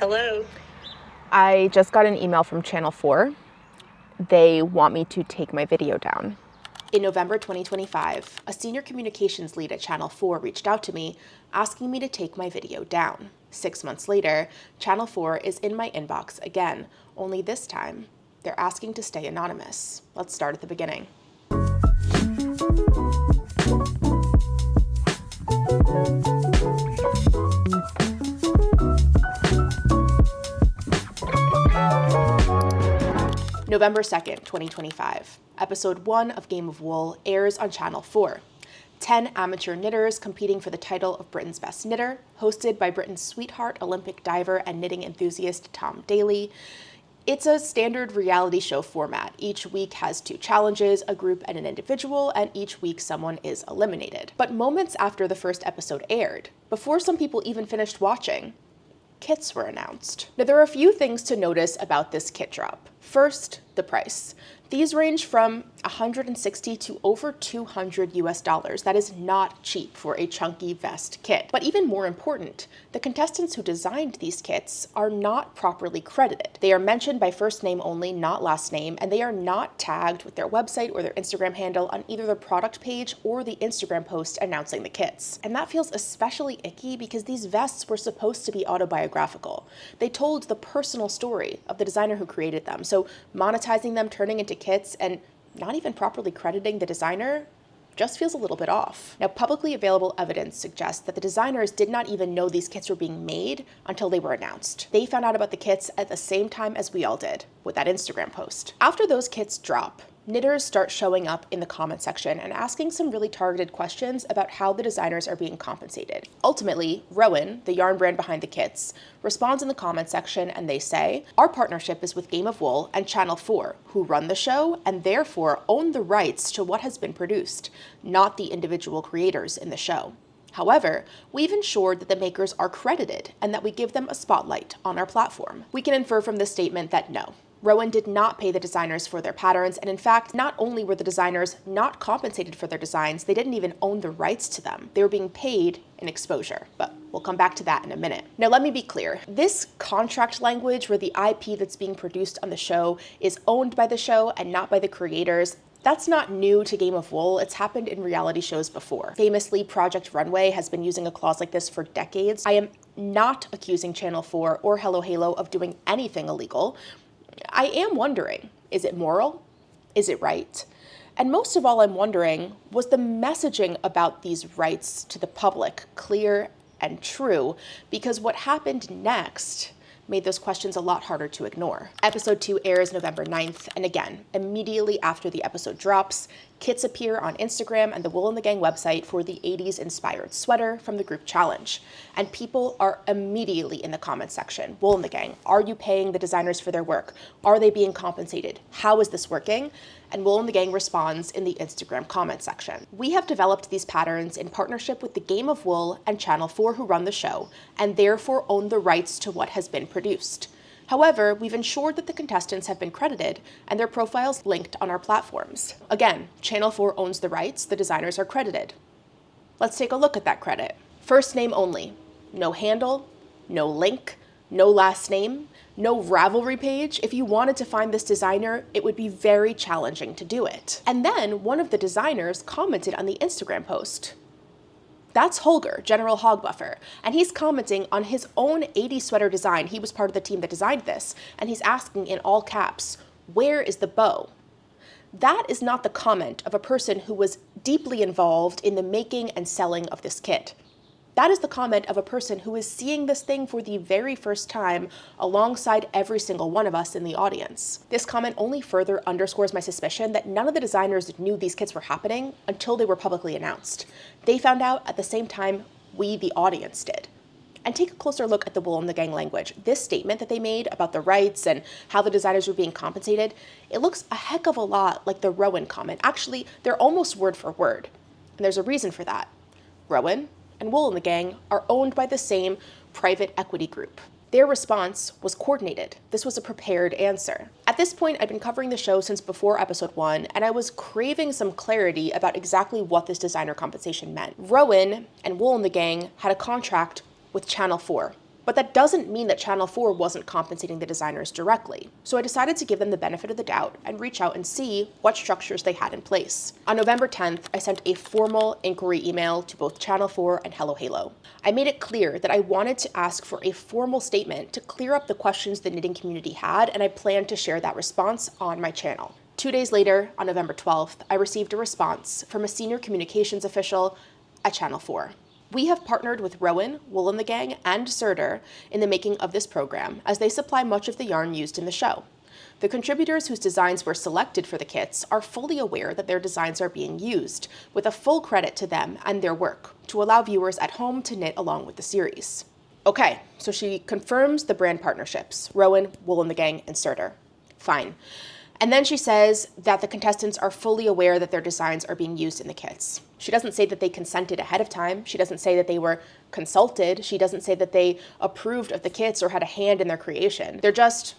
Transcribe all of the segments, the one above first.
Hello. I just got an email from Channel 4. They want me to take my video down. In November 2025, a senior communications lead at Channel 4 reached out to me asking me to take my video down. 6 months later, Channel 4 is in my inbox again, only this time, they're asking to stay anonymous. Let's start at the beginning. November 2nd, 2025. Episode 1 of Game of Wool airs on Channel 4. 10 amateur knitters competing for the title of Britain's Best Knitter, hosted by Britain's sweetheart Olympic diver and knitting enthusiast Tom Daley. It's a standard reality show format. Each week has 2 challenges, a group and an individual, and each week someone is eliminated. But moments after the first episode aired, before some people even finished watching, kits were announced. Now, there are a few things to notice about this kit drop. First, the price. These range from $160 to over $200 US. That is not cheap for a chunky vest kit. But even more important, the contestants who designed these kits are not properly credited. They are mentioned by first name only, not last name, and they are not tagged with their website or their Instagram handle on either the product page or the Instagram post announcing the kits. And that feels especially icky because these vests were supposed to be autobiographical. They told the personal story of the designer who created them, so monetizing them, turning into kits, and not even properly crediting the designer just feels a little bit off. Now, publicly available evidence suggests that the designers did not even know these kits were being made until they were announced. They found out about the kits at the same time as we all did, with that Instagram post. After those kits drop, knitters start showing up in the comment section and asking some really targeted questions about how the designers are being compensated. Ultimately, Rowan, the yarn brand behind the kits, responds in the comment section and they say, "Our partnership is with Game of Wool and Channel 4, who run the show and therefore own the rights to what has been produced, not the individual creators in the show. However, we've ensured that the makers are credited and that we give them a spotlight on our platform." We can infer from this statement that no, Rowan did not pay the designers for their patterns, and in fact, not only were the designers not compensated for their designs, they didn't even own the rights to them. They were being paid in exposure, but we'll come back to that in a minute. Now, let me be clear. This contract language where the IP that's being produced on the show is owned by the show and not by the creators, that's not new to Game of Wool. It's happened in reality shows before. Famously, Project Runway has been using a clause like this for decades. I am not accusing Channel 4 or Hello Halo of doing anything illegal. I am wondering, is it moral? Is it right? And most of all, I'm wondering, was the messaging about these rights to the public clear and true? Because what happened next made those questions a lot harder to ignore. Episode 2 airs November 9th, and again, immediately after the episode drops, kits appear on Instagram and the Wool and the Gang website for the 80s inspired sweater from the group challenge. And people are immediately in the comments section. Wool and the Gang, are you paying the designers for their work? Are they being compensated? How is this working? And Wool and the Gang responds in the Instagram comment section. We have developed these patterns in partnership with the Game of Wool and Channel 4 who run the show, and therefore own the rights to what has been produced. However, we've ensured that the contestants have been credited and their profiles linked on our platforms. Again, Channel 4 owns the rights, the designers are credited. Let's take a look at that credit. First name only. No handle, no link, no last name, no Ravelry page. If you wanted to find this designer, it would be very challenging to do it. And then one of the designers commented on the Instagram post. That's Holger, General Hogbuffer, and he's commenting on his own 80s sweater design. He was part of the team that designed this, and he's asking in all caps, "Where is the bow?" That is not the comment of a person who was deeply involved in the making and selling of this kit. That is the comment of a person who is seeing this thing for the very first time alongside every single one of us in the audience. This comment only further underscores my suspicion that none of the designers knew these kits were happening until they were publicly announced. They found out at the same time we, the audience, did. And take a closer look at the Wool and the Gang language. This statement that they made about the rights and how the designers were being compensated, it looks a heck of a lot like the Rowan comment. Actually, they're almost word for word. And there's a reason for that. Rowan and Wool and the Gang are owned by the same private equity group. Their response was coordinated. This was a prepared answer. At this point, I'd been covering the show since before episode 1, and I was craving some clarity about exactly what this designer compensation meant. Rowan and Wool and the Gang had a contract with Channel 4. But that doesn't mean that Channel 4 wasn't compensating the designers directly. So I decided to give them the benefit of the doubt and reach out and see what structures they had in place. On November 10th, I sent a formal inquiry email to both Channel 4 and Hello Halo. I made it clear that I wanted to ask for a formal statement to clear up the questions the knitting community had, and I planned to share that response on my channel. 2 days later, on November 12th, I received a response from a senior communications official at Channel 4. We have partnered with Rowan, Wool and the Gang, and Surtur in the making of this program, as they supply much of the yarn used in the show. The contributors whose designs were selected for the kits are fully aware that their designs are being used, with a full credit to them and their work, to allow viewers at home to knit along with the series. Okay, so she confirms the brand partnerships, Rowan, Wool and the Gang, and Surtur. Fine. And then she says that the contestants are fully aware that their designs are being used in the kits. She doesn't say that they consented ahead of time. She doesn't say that they were consulted. She doesn't say that they approved of the kits or had a hand in their creation. They're just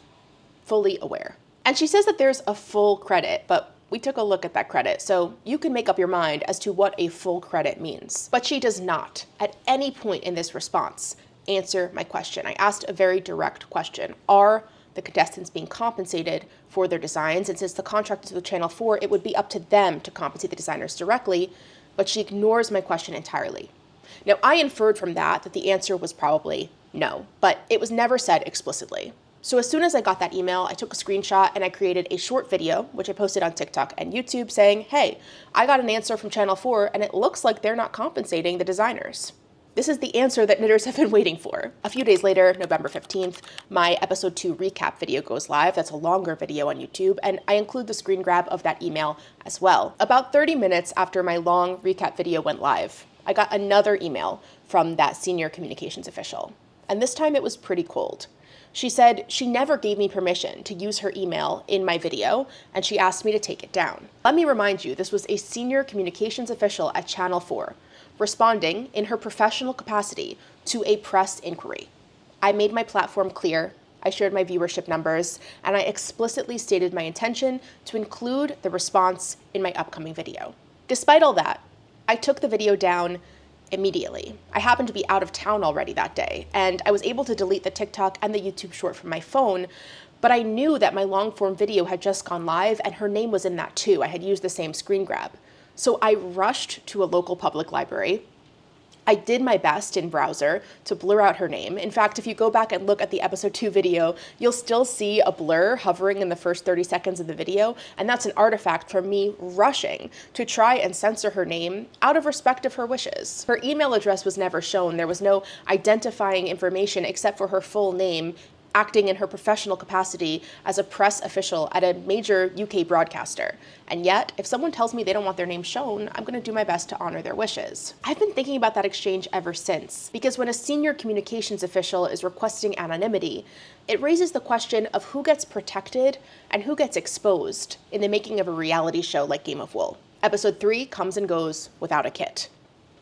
fully aware. And she says that there's a full credit, but we took a look at that credit, so you can make up your mind as to what a full credit means. But she does not, at any point in this response, answer my question. I asked a very direct question. Are the contestants being compensated for their designs? And since the contract is with Channel 4, it would be up to them to compensate the designers directly, but she ignores my question entirely. Now, I inferred from that the answer was probably no, but it was never said explicitly. So as soon as I got that email, I took a screenshot and I created a short video, which I posted on TikTok and YouTube, saying, hey, I got an answer from Channel 4 and it looks like they're not compensating the designers. This is the answer that knitters have been waiting for. A few days later, November 15th, my episode 2 recap video goes live. That's a longer video on YouTube, and I include the screen grab of that email as well. About 30 minutes after my long recap video went live, I got another email from that senior communications official. And this time it was pretty cold. She said she never gave me permission to use her email in my video, and she asked me to take it down. Let me remind you, this was a senior communications official at Channel 4, responding in her professional capacity to a press inquiry. I made my platform clear, I shared my viewership numbers, and I explicitly stated my intention to include the response in my upcoming video. Despite all that, I took the video down immediately. I happened to be out of town already that day, and I was able to delete the TikTok and the YouTube short from my phone, but I knew that my long-form video had just gone live and her name was in that too. I had used the same screen grab. So I rushed to a local public library. I did my best in browser to blur out her name. In fact, if you go back and look at the episode 2 video, you'll still see a blur hovering in the first 30 seconds of the video, and that's an artifact from me rushing to try and censor her name out of respect of her wishes. Her email address was never shown. There was no identifying information except for her full name, acting in her professional capacity as a press official at a major UK broadcaster. And yet, if someone tells me they don't want their name shown, I'm going to do my best to honor their wishes. I've been thinking about that exchange ever since, because when a senior communications official is requesting anonymity, it raises the question of who gets protected and who gets exposed in the making of a reality show like Game of Wool. Episode 3 comes and goes without a kit.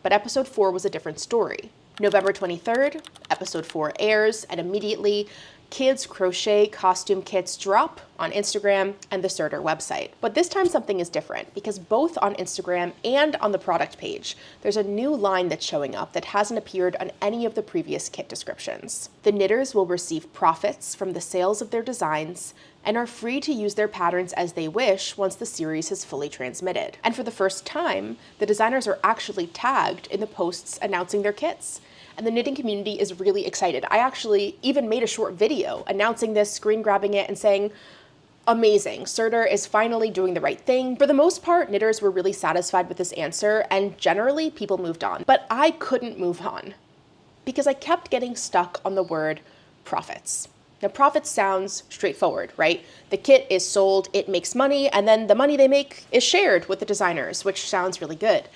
But episode 4 was a different story. November 23rd, episode 4 airs, and immediately, kids' crochet costume kits drop on Instagram and the Surtur website. But this time something is different, because both on Instagram and on the product page, there's a new line that's showing up that hasn't appeared on any of the previous kit descriptions. The knitters will receive profits from the sales of their designs and are free to use their patterns as they wish once the series is fully transmitted. And for the first time, the designers are actually tagged in the posts announcing their kits. And the knitting community is really excited. I actually even made a short video announcing this, screen grabbing it, and saying, amazing, Surtur is finally doing the right thing. For the most part, knitters were really satisfied with this answer, and generally people moved on. But I couldn't move on because I kept getting stuck on the word profits. Now, profits sounds straightforward, right? The kit is sold, it makes money, and then the money they make is shared with the designers, which sounds really good.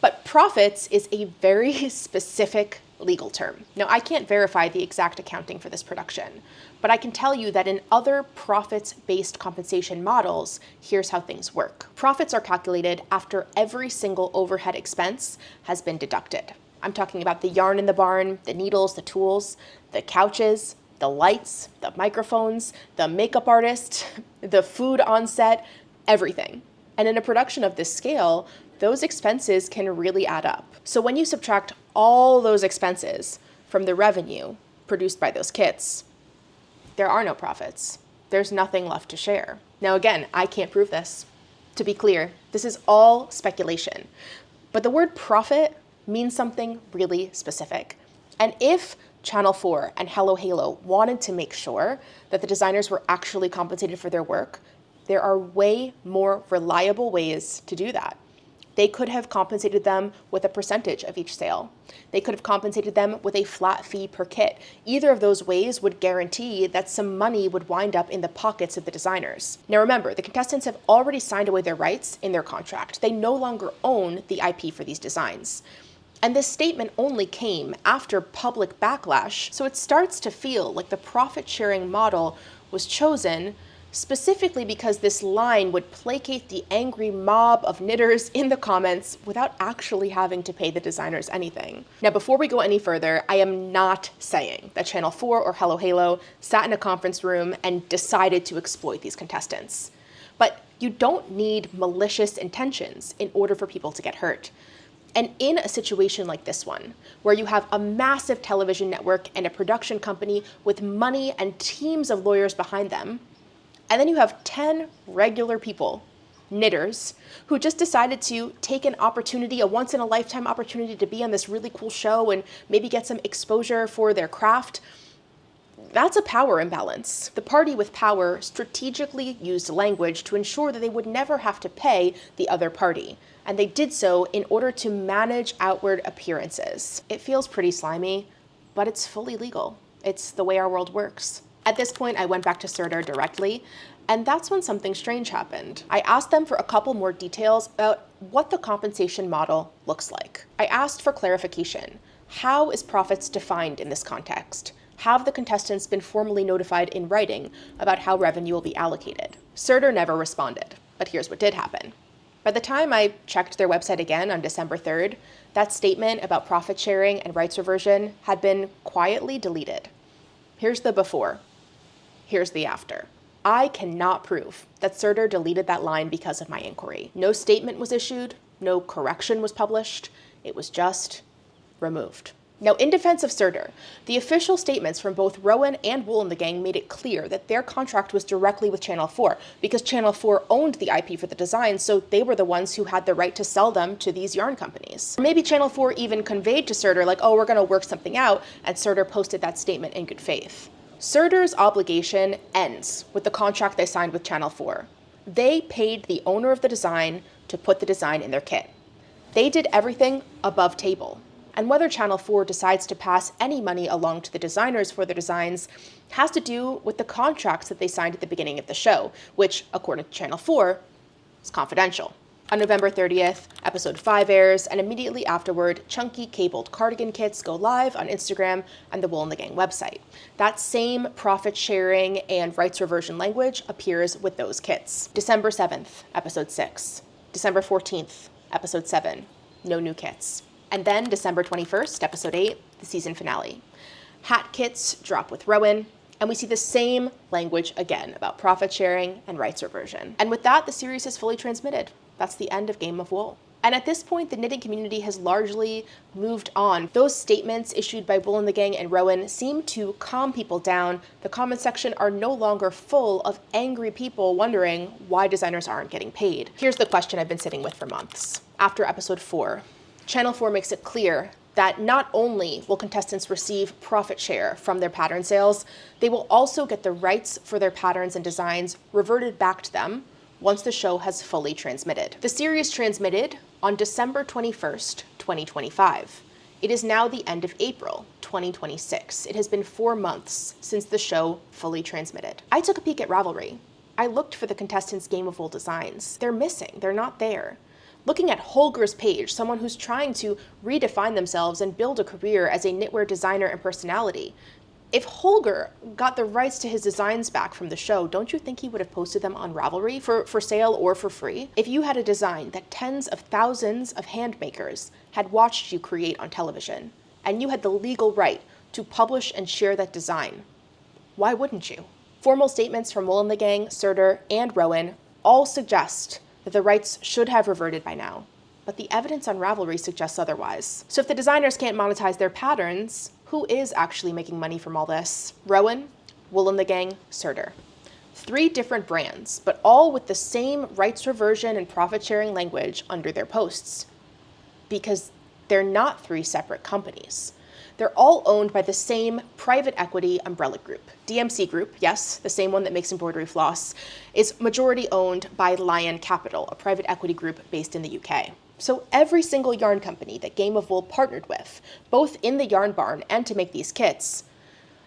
But profits is a very specific legal term. Now, I can't verify the exact accounting for this production, but I can tell you that in other profits-based compensation models, here's how things work. Profits are calculated after every single overhead expense has been deducted. I'm talking about the yarn in the barn, the needles, the tools, the couches, the lights, the microphones, the makeup artist, the food on set, everything. And in a production of this scale, those expenses can really add up. So when you subtract all those expenses from the revenue, produced by those kits, there are no profits. There's nothing left to share. Now again, I can't prove this. To be clear, this is all speculation. But the word profit means something really specific. And if Channel 4 and Hello Halo wanted to make sure that the designers were actually compensated for their work, there are way more reliable ways to do that. They could have compensated them with a percentage of each sale. They could have compensated them with a flat fee per kit. Either of those ways would guarantee that some money would wind up in the pockets of the designers. Now remember, the contestants have already signed away their rights in their contract. They no longer own the IP for these designs. And this statement only came after public backlash, so it starts to feel like the profit-sharing model was chosen specifically because this line would placate the angry mob of knitters in the comments without actually having to pay the designers anything. Now, before we go any further, I am not saying that Channel 4 or Hello Halo sat in a conference room and decided to exploit these contestants. But you don't need malicious intentions in order for people to get hurt. And in a situation like this one, where you have a massive television network and a production company with money and teams of lawyers behind them, and then you have 10 regular people, knitters, who just decided to take an opportunity, a once-in-a-lifetime opportunity to be on this really cool show and maybe get some exposure for their craft, that's a power imbalance. The party with power strategically used language to ensure that they would never have to pay the other party. And they did so in order to manage outward appearances. It feels pretty slimy, but it's fully legal. It's the way our world works. At this point, I went back to Surtur directly, and that's when something strange happened. I asked them for a couple more details about what the compensation model looks like. I asked for clarification. How is profits defined in this context? Have the contestants been formally notified in writing about how revenue will be allocated? Surtur never responded, but here's what did happen. By the time I checked their website again on December 3rd, that statement about profit sharing and rights reversion had been quietly deleted. Here's the before. Here's the after. I cannot prove that Surtur deleted that line because of my inquiry. No statement was issued, no correction was published, it was just removed. Now, in defense of Surtur, the official statements from both Rowan and Wool and the Gang made it clear that their contract was directly with Channel 4 because Channel 4 owned the IP for the designs, so they were the ones who had the right to sell them to these yarn companies. Or maybe Channel 4 even conveyed to Surtur, like, oh, we're going to work something out, and Surtur posted that statement in good faith. Surtur's obligation ends with the contract they signed with Channel 4. They paid the owner of the design to put the design in their kit. They did everything above table. And whether Channel 4 decides to pass any money along to the designers for their designs has to do with the contracts that they signed at the beginning of the show, which, according to Channel 4, is confidential. On November 30th, episode 5 airs, and immediately afterward, chunky cabled cardigan kits go live on Instagram and the Wool and the Gang website. That same profit sharing and rights reversion language appears with those kits. December 7th, episode 6. December 14th, episode 7. No new kits. And then December 21st, episode 8, the season finale. Hat kits drop with Rowan, and we see the same language again about profit sharing and rights reversion. And with that, the series is fully transmitted. That's the end of Game of Wool. And at this point, the knitting community has largely moved on. Those statements issued by Wool and the Gang and Rowan seem to calm people down. The comment section are no longer full of angry people wondering why designers aren't getting paid. Here's the question I've been sitting with for months. After episode 4, Channel 4 makes it clear that not only will contestants receive profit share from their pattern sales, they will also get the rights for their patterns and designs reverted back to them once the show has fully transmitted. The series transmitted on December 21st, 2025. It is now the end of April, 2026. It has been 4 months since the show fully transmitted. I took a peek at Ravelry. I looked for the contestants' Game of Wool designs. They're missing, they're not there. Looking at Holger's page, someone who's trying to redefine themselves and build a career as a knitwear designer and personality, if Holger got the rights to his designs back from the show, don't you think he would have posted them on Ravelry for sale or for free? If you had a design that tens of thousands of handmakers had watched you create on television, and you had the legal right to publish and share that design, why wouldn't you? Formal statements from Wool and the Gang, Surtur, and Rowan all suggest that the rights should have reverted by now, but the evidence on Ravelry suggests otherwise. So if the designers can't monetize their patterns, who is actually making money from all this? Rowan, Wool and the Gang, Surtur. 3 different brands, but all with the same rights reversion and profit-sharing language under their posts. Because they're not 3 separate companies. They're all owned by the same private equity umbrella group. DMC Group, yes, the same one that makes embroidery floss, is majority owned by Lion Capital, a private equity group based in the UK. So every single yarn company that Game of Wool partnered with, both in the yarn barn and to make these kits,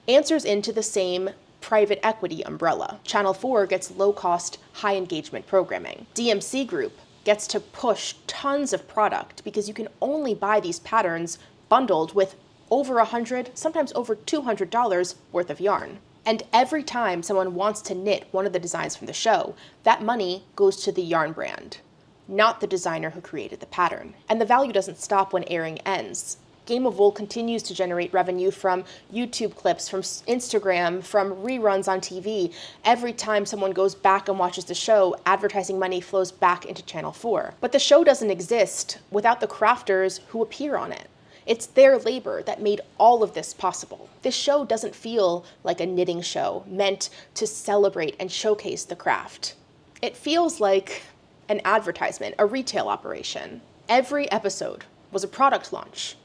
answers into the same private equity umbrella. Channel 4 gets low-cost, high-engagement programming. DMC Group gets to push tons of product because you can only buy these patterns bundled with over $100, sometimes over $200 worth of yarn. And every time someone wants to knit one of the designs from the show, that money goes to the yarn brand, not the designer who created the pattern. And the value doesn't stop when airing ends. Game of Wool continues to generate revenue from YouTube clips, from Instagram, from reruns on TV. Every time someone goes back and watches the show, advertising money flows back into Channel 4. But the show doesn't exist without the crafters who appear on it. It's their labor that made all of this possible. This show doesn't feel like a knitting show meant to celebrate and showcase the craft. It feels like an advertisement, a retail operation. Every episode was a product launch.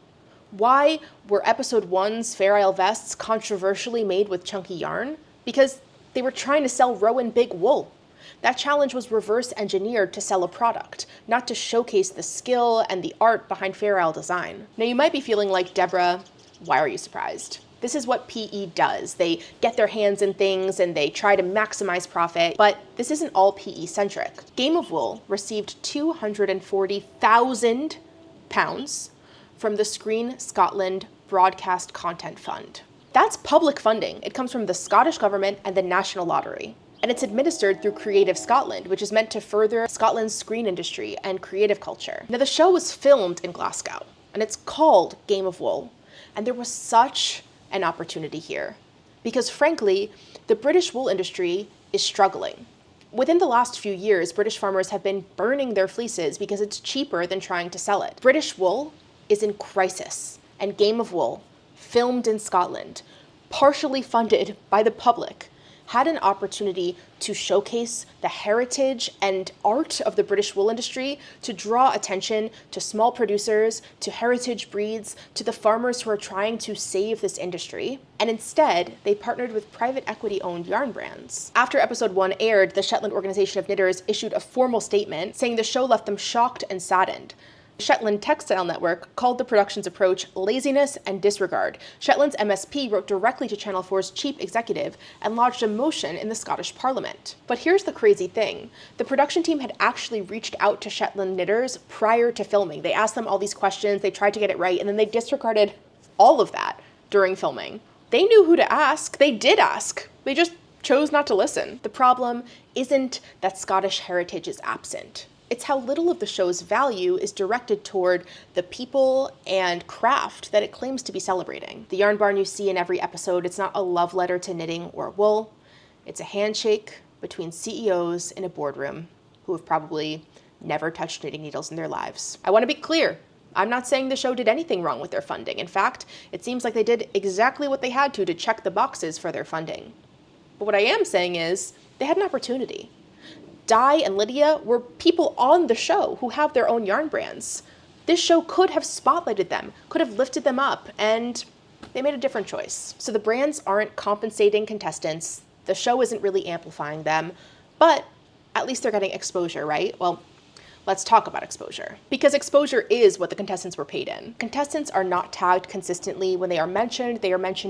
Why were episode 1's Fair Isle vests controversially made with chunky yarn? Because they were trying to sell Rowan big wool. That challenge was reverse engineered to sell a product, not to showcase the skill and the art behind Fair Isle design. Now you might be feeling like, Deborah, why are you surprised? This is what PE does. They get their hands in things and they try to maximize profit, but this isn't all PE centric. Game of Wool received £240,000 from the Screen Scotland Broadcast Content Fund. That's public funding. It comes from the Scottish Government and the National Lottery. And it's administered through Creative Scotland, which is meant to further Scotland's screen industry and creative culture. Now, the show was filmed in Glasgow, and it's called Game of Wool. And there was such an opportunity here. Because frankly, the British wool industry is struggling. Within the last few years, British farmers have been burning their fleeces because it's cheaper than trying to sell it. British wool is in crisis, and Game of Wool, filmed in Scotland, partially funded by the public, had an opportunity to showcase the heritage and art of the British wool industry, to draw attention to small producers, to heritage breeds, to the farmers who are trying to save this industry. And instead, they partnered with private equity-owned yarn brands. After episode 1 aired, the Shetland Organization of Knitters issued a formal statement saying the show left them shocked and saddened. Shetland Textile Network called the production's approach laziness and disregard. Shetland's MSP wrote directly to Channel 4's chief executive and lodged a motion in the Scottish Parliament. But here's the crazy thing. The production team had actually reached out to Shetland knitters prior to filming. They asked them all these questions, they tried to get it right, and then they disregarded all of that during filming. They knew who to ask. They did ask. They just chose not to listen. The problem isn't that Scottish heritage is absent. It's how little of the show's value is directed toward the people and craft that it claims to be celebrating. The yarn barn you see in every episode, it's not a love letter to knitting or wool. It's a handshake between CEOs in a boardroom who have probably never touched knitting needles in their lives. I want to be clear. I'm not saying the show did anything wrong with their funding. In fact, it seems like they did exactly what they had to check the boxes for their funding. But what I am saying is they had an opportunity. Di and Lydia were people on the show who have their own yarn brands. This show could have spotlighted them, could have lifted them up, and they made a different choice. So the brands aren't compensating contestants, the show isn't really amplifying them, but at least they're getting exposure, right? Well, let's talk about exposure. Because exposure is what the contestants were paid in. Contestants are not tagged consistently when they are mentioned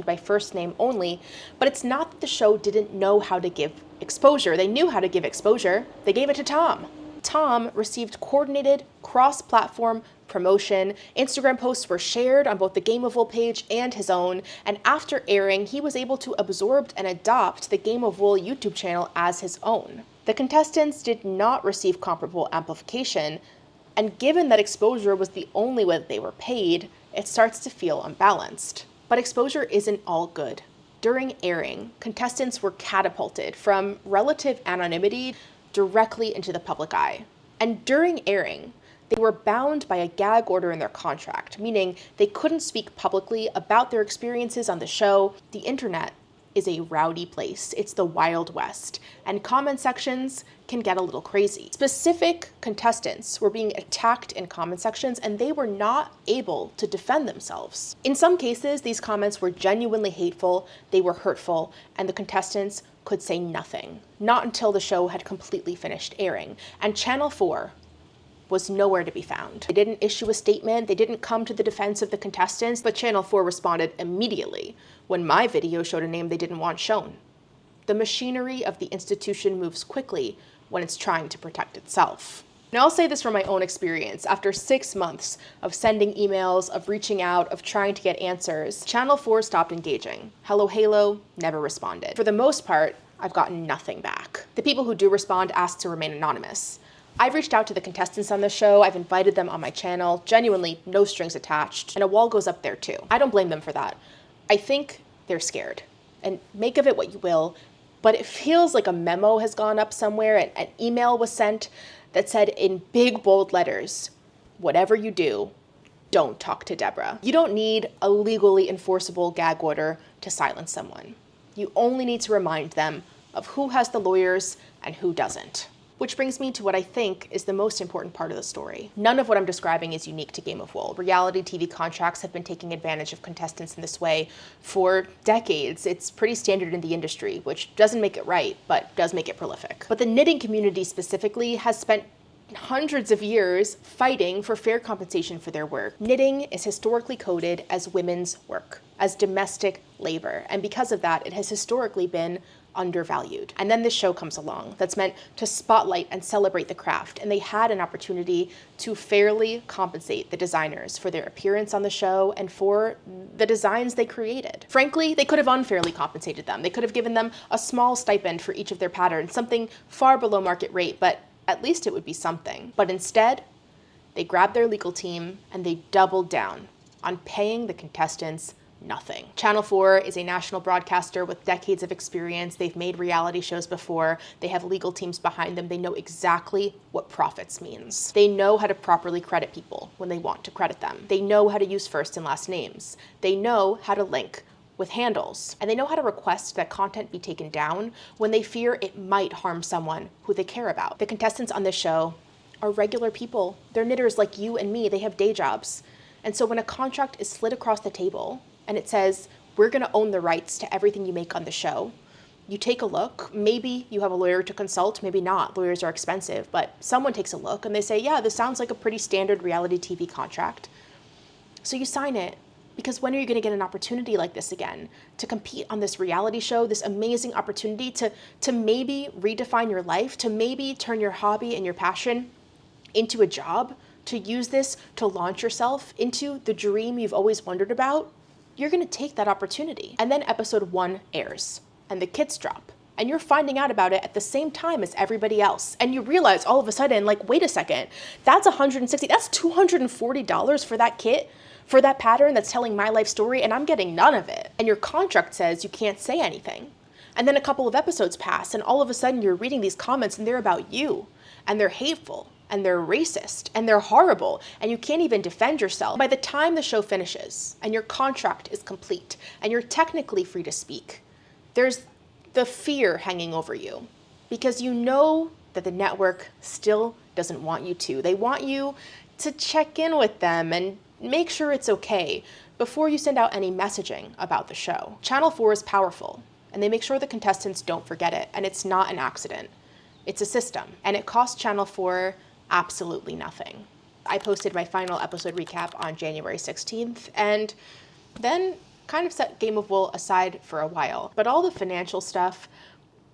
by first name only, but it's not that the show didn't know how to give exposure. They knew how to give exposure. They gave it to Tom. Tom received coordinated, cross-platform promotion. Instagram posts were shared on both the Game of Wool page and his own, and after airing, he was able to absorb and adopt the Game of Wool YouTube channel as his own. The contestants did not receive comparable amplification, and given that exposure was the only way that they were paid, it starts to feel unbalanced. But exposure isn't all good. During airing, contestants were catapulted from relative anonymity directly into the public eye. And during airing, They were bound by a gag order in their contract, meaning they couldn't speak publicly about their experiences on the show. The internet is a rowdy place. It's the Wild West, and comment sections can get a little crazy. Specific contestants were being attacked in comment sections, and they were not able to defend themselves. In some cases, these comments were genuinely hateful, they were hurtful, and the contestants could say nothing, not until the show had completely finished airing. And Channel 4 was nowhere to be found. They didn't issue a statement, they didn't come to the defense of the contestants, but Channel 4 responded immediately when my video showed a name they didn't want shown. The machinery of the institution moves quickly when it's trying to protect itself. And I'll say this from my own experience. After 6 months of sending emails, of reaching out, of trying to get answers, Channel 4 stopped engaging. Hello Halo never responded. For the most part, I've gotten nothing back. The people who do respond ask to remain anonymous. I've reached out to the contestants on the show, I've invited them on my channel, genuinely no strings attached, and a wall goes up there too. I don't blame them for that. I think they're scared, and make of it what you will, but it feels like a memo has gone up somewhere, and an email was sent that said in big bold letters, whatever you do, don't talk to Deborah. You don't need a legally enforceable gag order to silence someone. You only need to remind them of who has the lawyers and who doesn't. Which brings me to what I think is the most important part of the story. None of what I'm describing is unique to Game of Wool. Reality TV contracts have been taking advantage of contestants in this way for decades. It's pretty standard in the industry, which doesn't make it right, but does make it prolific. But the knitting community specifically has spent hundreds of years fighting for fair compensation for their work. Knitting is historically coded as women's work, as domestic labor, and because of that, it has historically been undervalued. And then this show comes along that's meant to spotlight and celebrate the craft, and they had an opportunity to fairly compensate the designers for their appearance on the show and for the designs they created. Frankly, they could have unfairly compensated them. They could have given them a small stipend for each of their patterns, something far below market rate, but at least it would be something. But instead, they grabbed their legal team and they doubled down on paying the contestants nothing. Channel 4 is a national broadcaster with decades of experience. They've made reality shows before. They have legal teams behind them. They know exactly what profits means. They know how to properly credit people when they want to credit them. They know how to use first and last names. They know how to link with handles. And they know how to request that content be taken down when they fear it might harm someone who they care about. The contestants on this show are regular people. They're knitters like you and me. They have day jobs. And so when a contract is slid across the table and it says, we're gonna own the rights to everything you make on the show, you take a look, maybe you have a lawyer to consult, maybe not, lawyers are expensive, but someone takes a look and they say, yeah, this sounds like a pretty standard reality TV contract. So you sign it, because when are you gonna get an opportunity like this again? To compete on this reality show, this amazing opportunity to maybe redefine your life, to maybe turn your hobby and your passion into a job, to use this to launch yourself into the dream you've always wondered about? You're gonna take that opportunity. And then episode 1 airs and the kits drop. And you're finding out about it at the same time as everybody else. And you realize all of a sudden, like, wait a second, that's $160, that's $240 for that kit, for that pattern that's telling my life story, and I'm getting none of it. And your contract says you can't say anything. And then a couple of episodes pass, and all of a sudden you're reading these comments and they're about you, and they're hateful, and they're racist, and they're horrible, and you can't even defend yourself. By the time the show finishes, and your contract is complete, and you're technically free to speak, there's the fear hanging over you, because you know that the network still doesn't want you to. They want you to check in with them and make sure it's okay before you send out any messaging about the show. Channel 4 is powerful, and they make sure the contestants don't forget it, and it's not an accident. It's a system, and it cost Channel 4 absolutely nothing. I posted my final episode recap on January 16th, and then kind of set Game of Wool aside for a while. But all the financial stuff,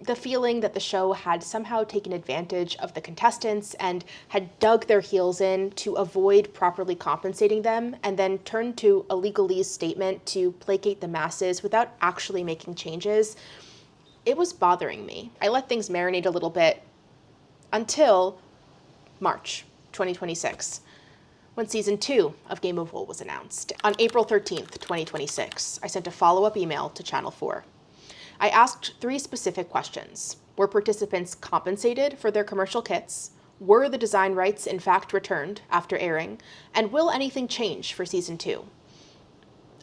the feeling that the show had somehow taken advantage of the contestants and had dug their heels in to avoid properly compensating them, and then turned to a legalese statement to placate the masses without actually making changes, it was bothering me. I let things marinate a little bit until March 2026, when season 2 of Game of Wool was announced. On April 13th, 2026, I sent a follow-up email to Channel 4. I asked 3 specific questions. Were participants compensated for their commercial kits? Were the design rights in fact returned after airing? And will anything change for season 2?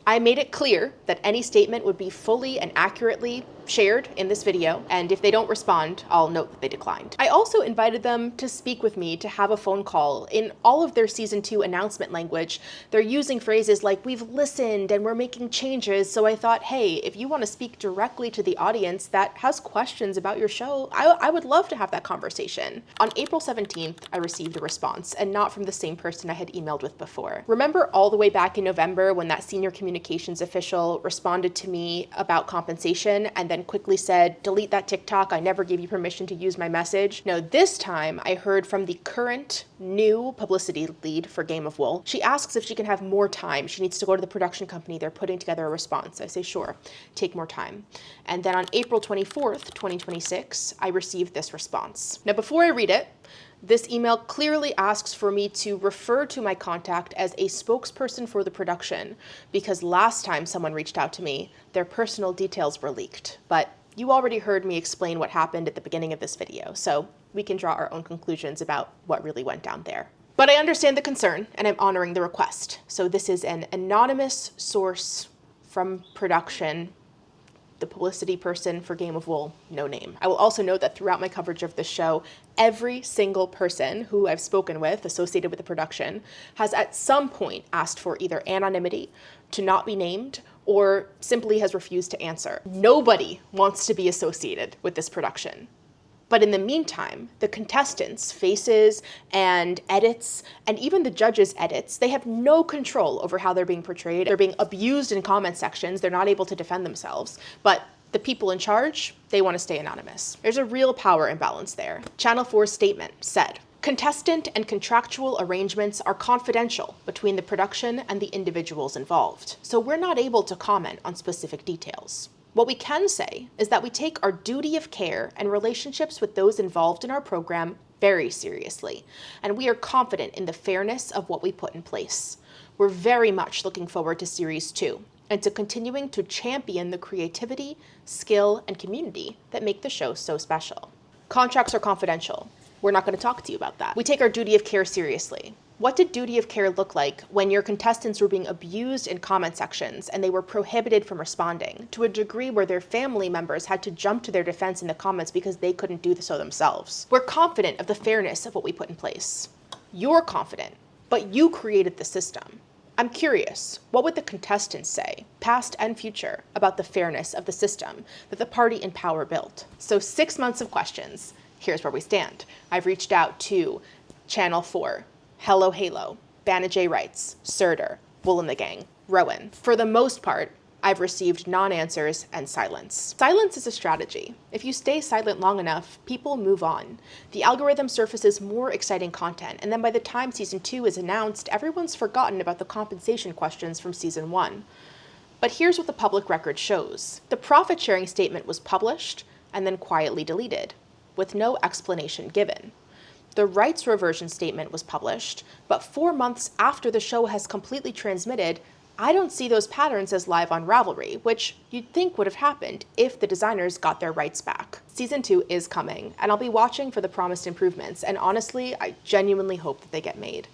I made it clear that any statement would be fully and accurately shared in this video, and if they don't respond, I'll note that they declined. I also invited them to speak with me, to have a phone call. In all of their season 2 announcement language, they're using phrases like, we've listened and we're making changes, so I thought, hey, if you want to speak directly to the audience that has questions about your show, I would love to have that conversation. On April 17th, I received a response, and not from the same person I had emailed with before. Remember all the way back in November when that senior communications official responded to me about compensation and then quickly said, delete that TikTok, I never gave you permission to use my message? No, this time I heard from the current new publicity lead for Game of Wool. She asks if she can have more time. She needs to go to the production company. They're putting together a response. I say, sure, take more time. And then on April 24th, 2026, I received this response. Now, before I read it, this email clearly asks for me to refer to my contact as a spokesperson for the production, because last time someone reached out to me, their personal details were leaked. But you already heard me explain what happened at the beginning of this video, so we can draw our own conclusions about what really went down there. But I understand the concern, and I'm honoring the request. So this is an anonymous source from production, the publicity person for Game of Wool, no name. I will also note that throughout my coverage of the show, every single person who I've spoken with associated with the production has at some point asked for either anonymity, to not be named, or simply has refused to answer. Nobody wants to be associated with this production. But in the meantime, the contestants' faces and edits, and even the judges' edits, they have no control over how they're being portrayed. They're being abused in comment sections. They're not able to defend themselves. But the people in charge, they want to stay anonymous. There's a real power imbalance there. Channel 4's statement said, contestant and contractual arrangements are confidential between the production and the individuals involved, so we're not able to comment on specific details. What we can say is that we take our duty of care and relationships with those involved in our program very seriously, and we are confident in the fairness of what we put in place. We're very much looking forward to Series 2 and to continuing to champion the creativity, skill, and community that make the show so special. Contracts are confidential. We're not going to talk to you about that. We take our duty of care seriously. What did duty of care look like when your contestants were being abused in comment sections and they were prohibited from responding, to a degree where their family members had to jump to their defense in the comments because they couldn't do so themselves? We're confident of the fairness of what we put in place. You're confident, but you created the system. I'm curious, what would the contestants say, past and future, about the fairness of the system that the party in power built? So 6 months of questions. Here's where we stand. I've reached out to Channel 4, Hello Halo, Banna J Wrights, Surtur, Wool and the Gang, Rowan. For the most part, I've received non-answers and silence. Silence is a strategy. If you stay silent long enough, people move on. The algorithm surfaces more exciting content, and then by the time season 2 is announced, everyone's forgotten about the compensation questions from season 1. But here's what the public record shows. The profit-sharing statement was published and then quietly deleted, with no explanation given. The rights reversion statement was published, but 4 months after the show has completely transmitted, I don't see those patterns as live on Ravelry, which you'd think would have happened if the designers got their rights back. Season 2 is coming, and I'll be watching for the promised improvements, and honestly, I genuinely hope that they get made.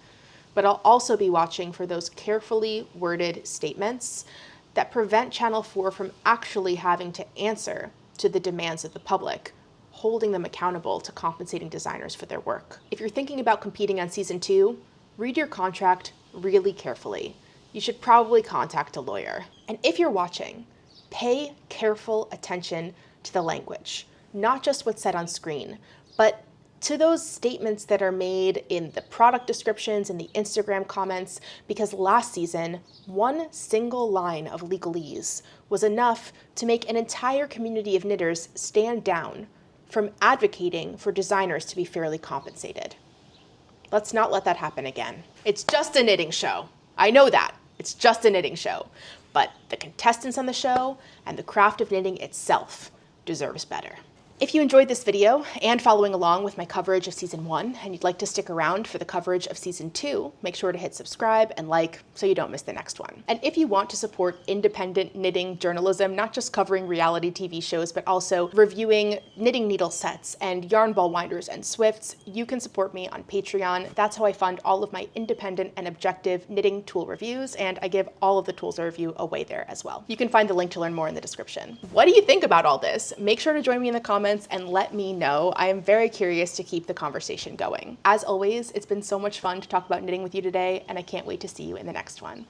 But I'll also be watching for those carefully worded statements that prevent Channel 4 from actually having to answer to the demands of the public, holding them accountable to compensating designers for their work. If you're thinking about competing on season 2, read your contract really carefully. You should probably contact a lawyer. And if you're watching, pay careful attention to the language, not just what's said on screen, but to those statements that are made in the product descriptions and the Instagram comments, because last season, one single line of legalese was enough to make an entire community of knitters stand down from advocating for designers to be fairly compensated. Let's not let that happen again. It's just a knitting show. I know that. It's just a knitting show. But the contestants on the show and the craft of knitting itself deserves better. If you enjoyed this video and following along with my coverage of season 1 and you'd like to stick around for the coverage of season 2, make sure to hit subscribe and like so you don't miss the next one. And if you want to support independent knitting journalism, not just covering reality TV shows, but also reviewing knitting needle sets and yarn ball winders and swifts, you can support me on Patreon. That's how I fund all of my independent and objective knitting tool reviews, and I give all of the tools I review away there as well. You can find the link to learn more in the description. What do you think about all this? Make sure to join me in the comments and let me know. I am very curious to keep the conversation going. As always, it's been so much fun to talk about knitting with you today, and I can't wait to see you in the next one.